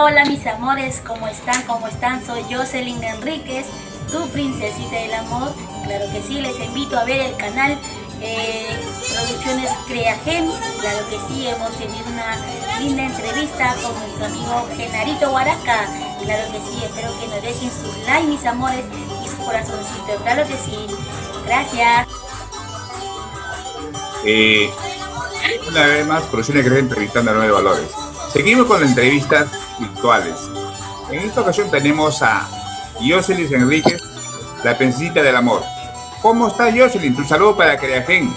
Hola mis amores, ¿cómo están? ¿Cómo están? Soy Jocelyn Enríquez, tu princesita del amor. Claro que sí, les invito a ver el canal Producciones Creagen. Claro que sí, hemos tenido una linda entrevista con nuestro amigo Genarito Huaraca. Claro que sí, espero que nos dejen su like mis amores y su corazoncito. Claro que sí, gracias. Una vez más, Producciones Creagen entrevistando a 9 Valores. Seguimos con las entrevistas virtuales. En esta ocasión tenemos a Jocelyn Enríquez, la princesita del amor. ¿Cómo está Jocelyn? Tu saludo para Creagen.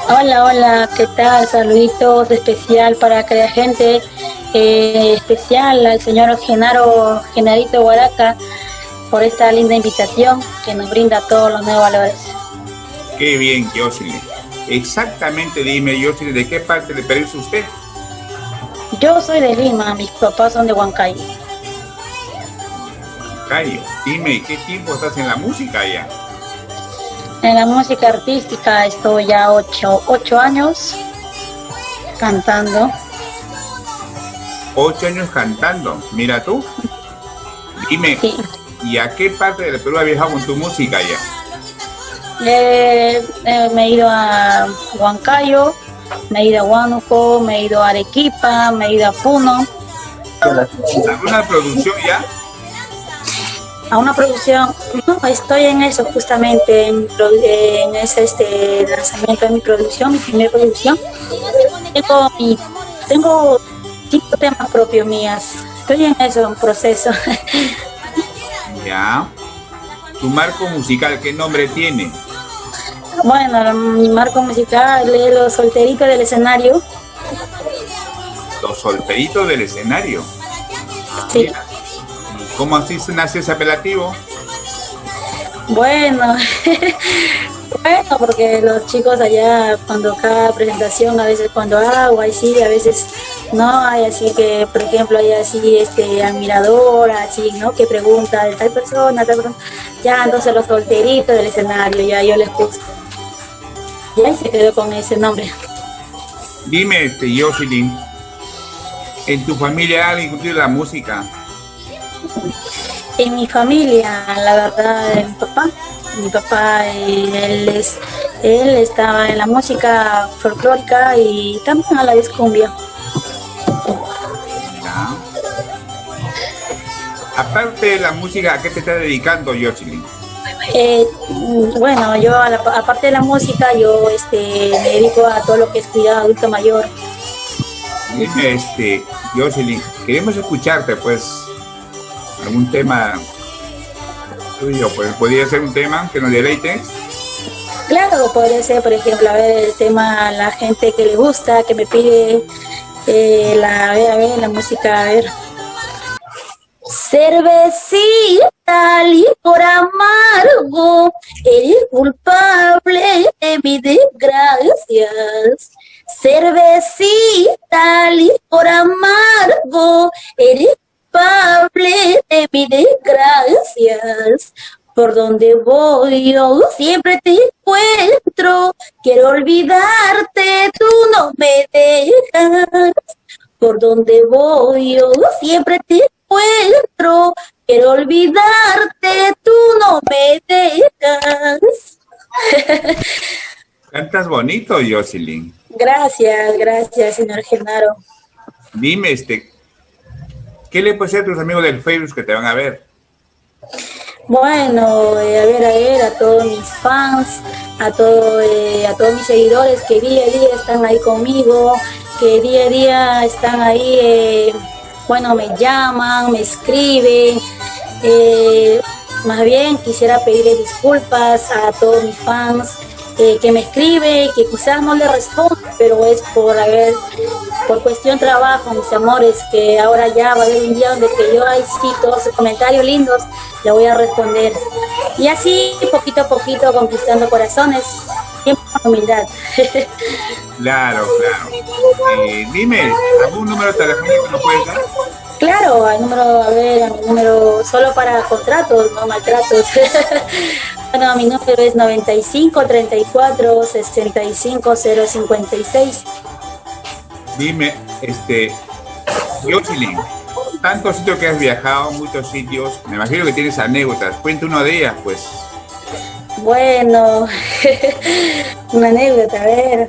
Hola, hola, ¿qué tal? Saluditos especial para Creagente, especial al señor Genarito Huaraca por esta linda invitación que nos brinda a todos los nuevos valores. Qué bien, Jocelyn. Exactamente, dime, Jocelyn, ¿de qué parte del Perú es usted? Yo soy de Lima, mis papás son de Huancayo. Huancayo. Dime, ¿qué tiempo estás en la música ya? En la música artística estoy ya 8 años cantando. 8 años cantando, mira tú. Dime, sí. ¿Y a qué parte del Perú has viajado con tu música ya? Me he ido a Huancayo, me he ido a Huánuco, me he ido a Arequipa, me he ido a Puno. ¿Alguna producción ya? A una producción, no, estoy en eso justamente, en ese lanzamiento de mi producción, mi primera producción. Tengo 5 temas propios mías, estoy en eso, en proceso. Ya. ¿Tu marco musical qué nombre tiene? Bueno, mi marco musical es Los Solteritos del Escenario. Los Solteritos del Escenario. Sí. ¿Cómo así nació ese apelativo? Bueno, porque los chicos allá cuando cada presentación, a veces cuando hago así, a veces no hay, así que por ejemplo hay así admirador, así, ¿no? Que pregunta de tal persona, ya entonces Los Solteritos del Escenario, ya yo les puse. Ya y se quedó con ese nombre. Dime, Jocelyn, ¿en tu familia alguien cultiva la música? En mi familia, la verdad, mi papá, él estaba en la música folclórica y también a la vez cumbia. Ya. Aparte de la música, ¿a qué te estás dedicando, Jocelyn? Bueno, yo aparte de la música, yo me dedico a todo lo que es cuidado adulto mayor. Dime, Jocelyn, queremos escucharte, pues, algún tema tuyo, pues, ¿podría ser un tema que nos deleite? Claro, podría ser, por ejemplo, a ver, el tema a la gente que le gusta, que me pide la música, a ver. Cervecita, licor amargo, eres culpable de mis desgracias. Cervecita, licor amargo, eres culpable de mis desgracias. Por donde voy yo siempre te encuentro, quiero olvidarte, tú no me dejas. Por donde voy yo siempre te encuentro, quiero olvidarte, tú no me dejas. Cantas bonito, Jocelyn. Gracias, señor Genaro. Dime, ¿qué le puedes decir a tus amigos del Facebook que te van a ver? Bueno, a todos mis fans, a todos mis seguidores que día a día están ahí conmigo, que día a día están ahí, me llaman, me escriben. Más bien quisiera pedirle disculpas a todos mis fans que me escriben, que quizás no les respondo, pero es por cuestión de trabajo, mis amores, que ahora ya va a haber un día donde que yo ahí sí, todos sus comentarios lindos, le voy a responder. Y así, poquito a poquito, conquistando corazones, siempre con humildad. Claro. Dime, ¿algún número telefónico nos puedes dar? Claro, al número solo para contratos, no maltratos. Bueno, mi número es 95 34 65 056. Dime, Jocelyn, tantos sitios que has viajado, muchos sitios, me imagino que tienes anécdotas. Cuenta una de ellas, pues. Bueno, una anécdota, a ver.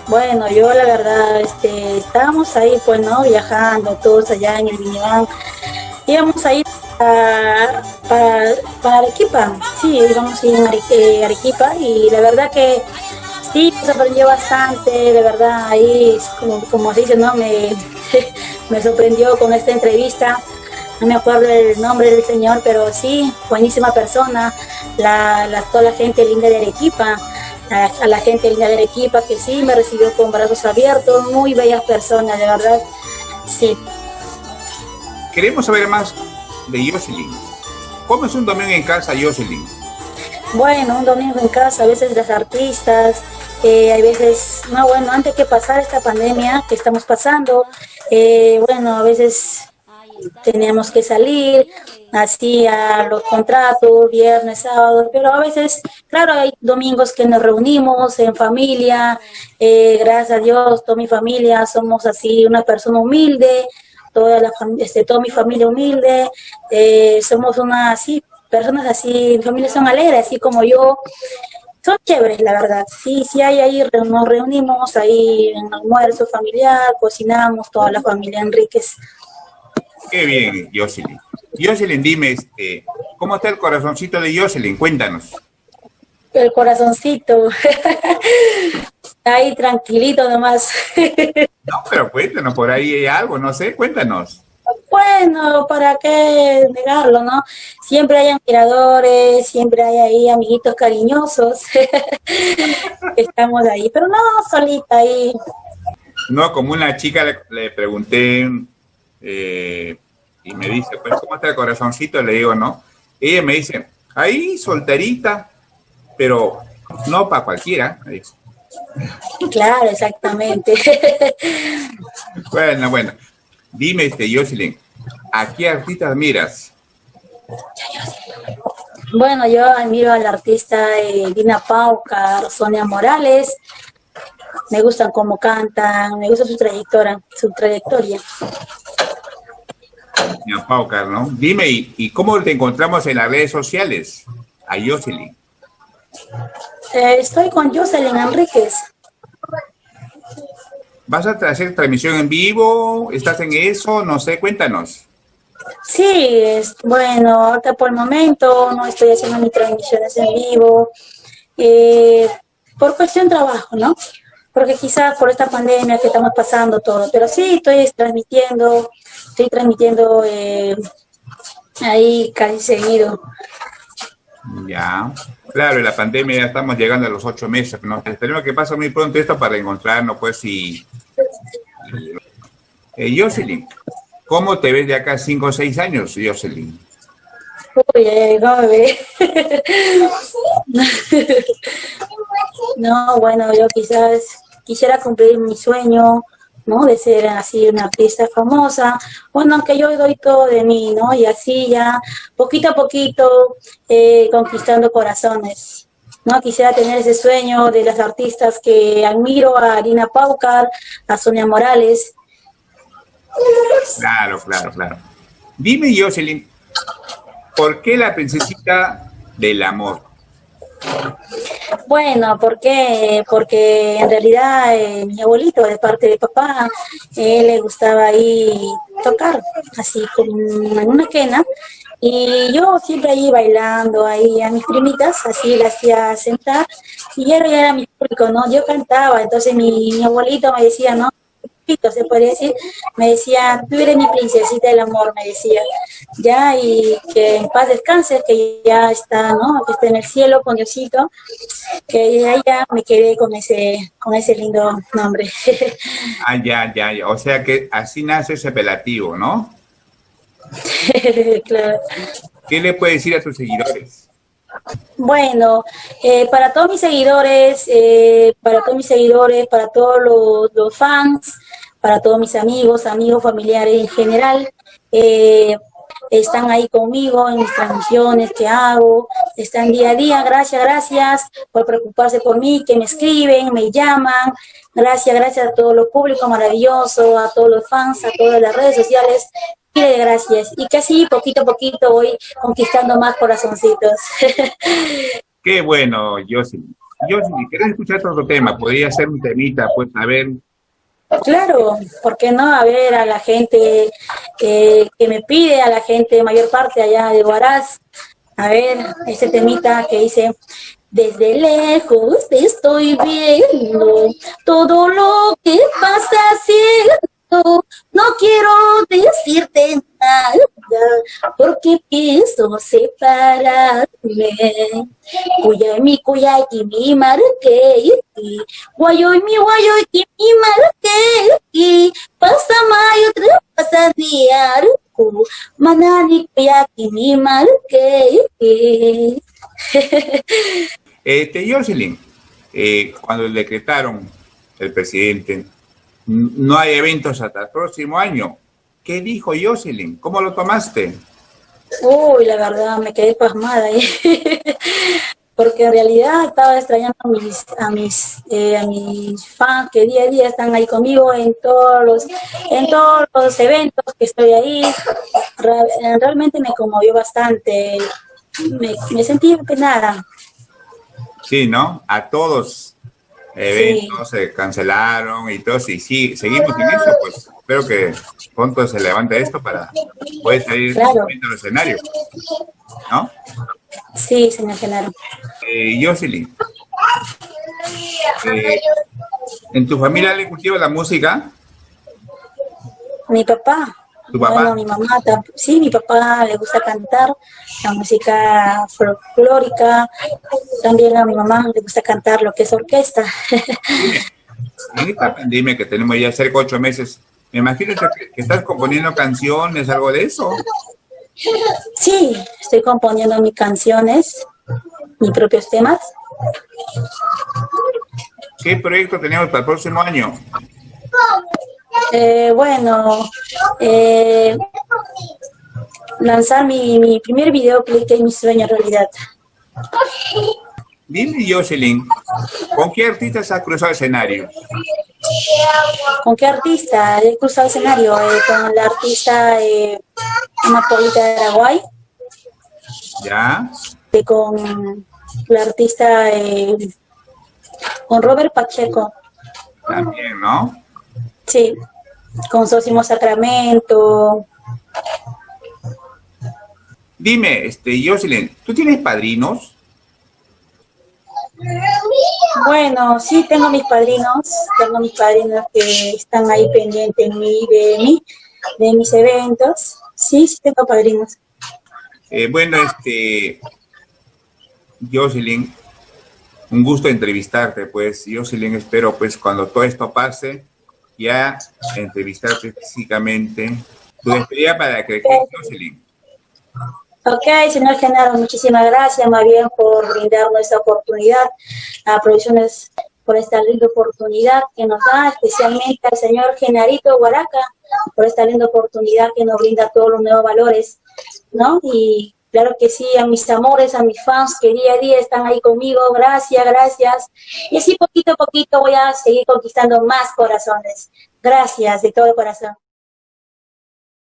Bueno, yo la verdad, estábamos ahí, pues, ¿no? Viajando, todos allá en el minivan. Íbamos a ir para Arequipa, sí, íbamos a ir a Arequipa y la verdad que sí, nos aprendió bastante, de verdad, ahí, como se dice, ¿no? Me sorprendió con esta entrevista. No me acuerdo el nombre del señor, pero sí, buenísima persona, toda la gente linda de Arequipa, a la gente linda de Arequipa que sí me recibió con brazos abiertos, muy bellas personas, de verdad, sí. Queremos saber más de Jocelyn. ¿Cómo es un domingo en casa, Jocelyn? Bueno, un domingo en casa, a veces las artistas, hay veces, no, bueno, antes que pasar esta pandemia que estamos pasando, bueno, a veces teníamos que salir, así a los contratos, viernes, sábado, pero a veces, claro, hay domingos que nos reunimos en familia, gracias a Dios, toda mi familia, somos así una persona humilde, toda mi familia humilde, somos así, personas así, mi familia son alegres, así como yo, son chéveres, la verdad. Sí, sí hay ahí, nos reunimos ahí en almuerzo familiar, cocinamos, toda la familia Enríquez. Qué bien, Jocelyn. Jocelyn, dime, ¿cómo está el corazoncito de Jocelyn? Cuéntanos. El corazoncito, ahí tranquilito nomás. No, pero cuéntanos, por ahí hay algo, no sé, cuéntanos. Bueno, ¿para qué negarlo, no? Siempre hay admiradores, siempre hay ahí amiguitos cariñosos. Estamos ahí, pero no, solita ahí. No, como una chica le pregunté y me dice, pues, ¿cómo está el corazoncito? Le digo, no. Ella me dice, ahí solterita, pero no para cualquiera. Me dijo. Claro, exactamente. Bueno. Dime, Jocelyn, ¿a qué artista admiras? Bueno, yo admiro a la artista Dina Paucar, Sonia Morales. Me gustan cómo cantan, me gusta su trayectoria. Dina Paucar, ¿no? Dime, ¿y cómo te encontramos en las redes sociales? A Jocelyn. Estoy con Jocelyn Enríquez. ¿Vas a hacer transmisión en vivo? ¿Estás en eso? No sé, cuéntanos. Sí, bueno, ahorita por el momento no estoy haciendo mis transmisiones en vivo, por cuestión de trabajo, ¿no? Porque quizás por esta pandemia que estamos pasando todo, pero sí estoy transmitiendo ahí casi seguido. Ya, claro, en la pandemia ya estamos llegando a los 8 meses, ¿no? Esperemos que pase muy pronto esto para encontrarnos, pues, Jocelyn, ¿cómo te ves de acá 5 o 6 años, Jocelyn? Uy, no me ve. No, bueno, yo quizás quisiera cumplir mi sueño, ¿no? De ser así una artista famosa. Bueno, aunque yo doy todo de mí, ¿no? Y así ya, poquito a poquito, conquistando corazones, ¿no? Quisiera tener ese sueño de las artistas que admiro, a Dina Paucar, a Sonia Morales. Claro. Dime, Jocelyn, ¿por qué la princesita del amor? Bueno, ¿por qué? Porque en realidad mi abuelito, de parte de papá, le gustaba ahí tocar, así como en una quena, y yo siempre ahí bailando ahí a mis primitas, así las hacía sentar, y ya era mi público, ¿no? Yo cantaba, entonces mi abuelito me decía, ¿no? Se podría decir, me decía, tú eres mi princesita del amor, me decía, ya, y que en paz descanses, que ya está, ¿no? Que está en el cielo con Diosito, que ya me quedé con ese lindo nombre. Ah, ya, o sea que así nace ese apelativo, ¿no? Claro. ¿Qué le puedes decir a tus seguidores? Bueno, para todos mis seguidores, para todos los fans, para todos mis amigos, familiares en general, están ahí conmigo en mis transmisiones que hago, están día a día. Gracias, gracias por preocuparse por mí, que me escriben, me llaman. Gracias, gracias a todo lo público maravilloso, a todos los fans, a todas las redes sociales. Mil gracias. Y que así, poquito a poquito, voy conquistando más corazoncitos. Qué bueno, Jocelyn. Jocelyn, ¿querés escuchar otro tema? Podría ser un temita, pues, a ver. Claro, ¿por qué no? A ver, a la gente que me pide, a la gente mayor parte allá de Huaraz, a ver, este temita que dice: desde lejos te estoy viendo, todo lo que pasa haciendo, no quiero decirte nada, porque pienso separarme. Kuyami mi marquei, guayoy mi marquei, pasa mayo pasa diarku, manani kuyaki mi marquei. Jocelyn, cuando decretaron el presidente, no hay eventos hasta el próximo año. ¿Qué dijo Jocelyn? ¿Cómo lo tomaste? Uy, la verdad, me quedé pasmada ahí. Porque en realidad estaba extrañando a mis fans que día a día están ahí conmigo en todos los eventos que estoy ahí. Realmente me conmovió bastante. Me sentí penada. Sí, ¿no? A todos eventos se cancelaron y todo. Y sí, seguimos en eso, pues espero que pronto se levante esto para poder salir al escenario, ¿no? Sí, señor Genaro. Jocelyn, ¿en tu familia le cultiva la música? Mi papá. ¿Tu papá? Bueno, mi mamá, sí, mi papá le gusta cantar la música folclórica. También a mi mamá le gusta cantar lo que es orquesta. En esta pandemia que tenemos ya cerca de 8 meses, me imagino que estás componiendo canciones, algo de eso. Sí, estoy componiendo mis canciones, mis propios temas. ¿Qué proyecto tenemos para el próximo año? Lanzar mi primer videoclip, que es mi sueño en realidad. Dime, Jocelyn, ¿con qué artista has cruzado escenario? ¿Con qué artista he cruzado escenario? Con la artista Amapolita de Araguay. ¿Ya? Con la artista con Robert Pacheco. También, ¿no? Sí, con Sosimo Sacramento. Dime, Jocelyn, ¿tú tienes padrinos? Bueno, sí, tengo mis padrinos que están ahí pendientes de mis eventos. Sí, sí tengo padrinos. Bueno, Jocelyn, un gusto entrevistarte, pues. Jocelyn, espero, pues, cuando todo esto pase, ya entrevistarte físicamente. Tu despedida para que Jocelyn. Ok, señor Genaro, muchísimas gracias más bien por brindarnos esta oportunidad a Producciones, por esta linda oportunidad que nos da, especialmente al señor Genarito Guaraca, por esta linda oportunidad que nos brinda todos los nuevos valores, ¿no? Y claro que sí, a mis amores, a mis fans que día a día están ahí conmigo, gracias, gracias. Y así poquito a poquito voy a seguir conquistando más corazones. Gracias de todo corazón.